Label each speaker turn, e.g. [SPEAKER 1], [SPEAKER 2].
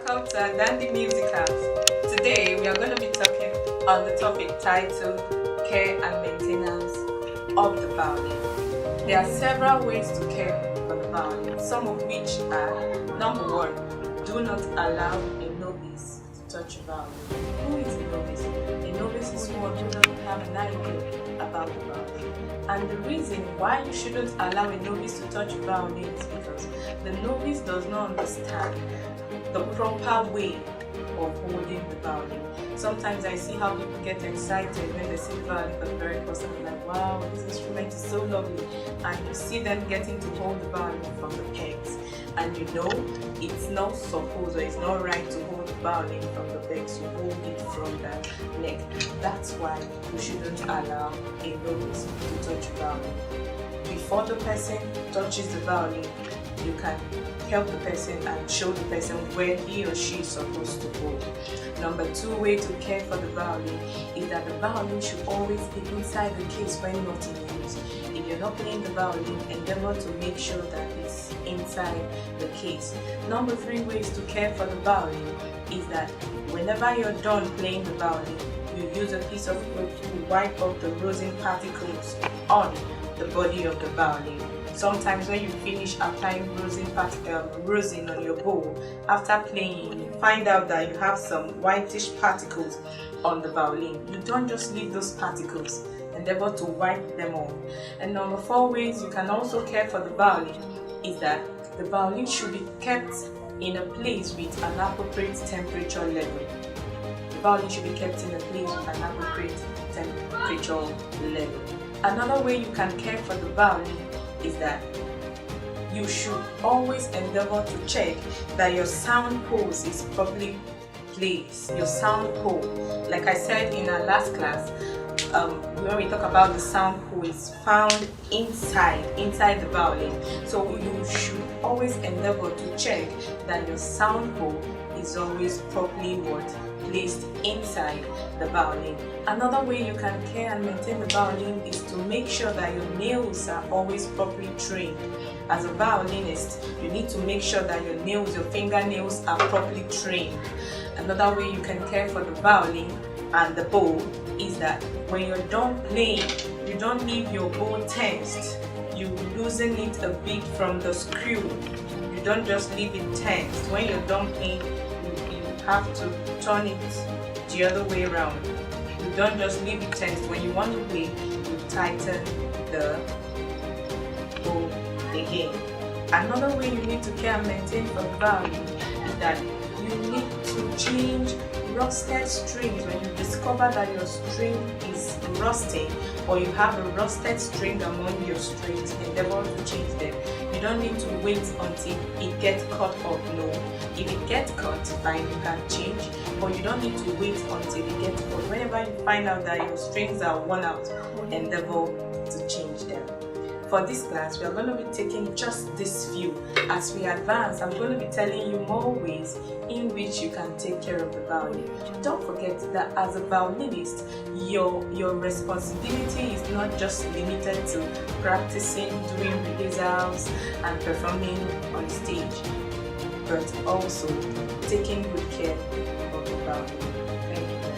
[SPEAKER 1] welcome to our Dandy Music House. Today we are going to be talking on the topic titled Care and Maintenance of the Violin. There are several ways to care for the violin, some of which are: number one, do not allow a novice to touch a violin. Who is a novice? A novice is one who doesn't have an idea about the violin. And the reason why you shouldn't allow a novice to touch a violin is because the novice does not understand the proper way of holding the violin. Sometimes I see how people get excited when they see the violin for the very first time. Like, wow, this instrument is so lovely. And you see them getting to hold the violin from the pegs. And you know it's not supposed, or it's not right to hold the violin from the pegs. You hold it from the neck. That's why you shouldn't allow a novice to touch the violin. Before the person touches the violin, you can help the person and show the person where he or she is supposed to hold. Number two way to care for the violin is that the violin should always be inside the case when not in use. If you're not playing the violin, endeavor to make sure that it's inside the case. Number three ways to care for the violin is that whenever you're done playing the violin, you use a piece of cloth to wipe off the rosin particles on the body of the violin. Sometimes when you finish applying rosin on your bow, after playing, you find out that you have some whitish particles on the violin. You don't just leave those particles, endeavor to wipe them off. And number four ways you can also care for the violin is that the violin should be kept in a place with an appropriate temperature level. The violin should be kept in a place with an appropriate temperature level. Another way you can care for the violin is that you should always endeavor to check that your sound post is properly placed. Your sound pole, like I said in our last class, when we talk about the sound pole, is found inside the violin. So you should always endeavor to check that your sound pole is always properly placed inside the violin. Another way you can care and maintain the violin is to make sure that your nails are always properly trained. As a violinist, you need to make sure that your nails, your fingernails are properly trained. Another way you can care for the violin and the bow is that when you're done playing, you don't leave your bow tensed. You loosen it a bit from the screw. You don't just leave it tensed. When you're done playing, you have to turn it the other way around. You don't just leave it tensed. When you want to play, you tighten the bow again. Another way you need to care and maintain for the violin is that you need to change rusted strings. When you discover that your string is rusting or you have a rusted string among your strings, endeavor to change them. You don't need to wait until it gets cut off. No, if it gets cut, fine, you can change, but you don't need to wait until it gets cut. Whenever you find out that your strings are worn out, endeavor to change them. For this class, we are going to be taking just this few. As we advance, I'm going to be telling you more ways in which you can take care of the violin. Don't forget that as a violinist, your responsibility is not just limited to practicing, doing rehearsals and performing on stage, but also taking good care of the violin. Thank you.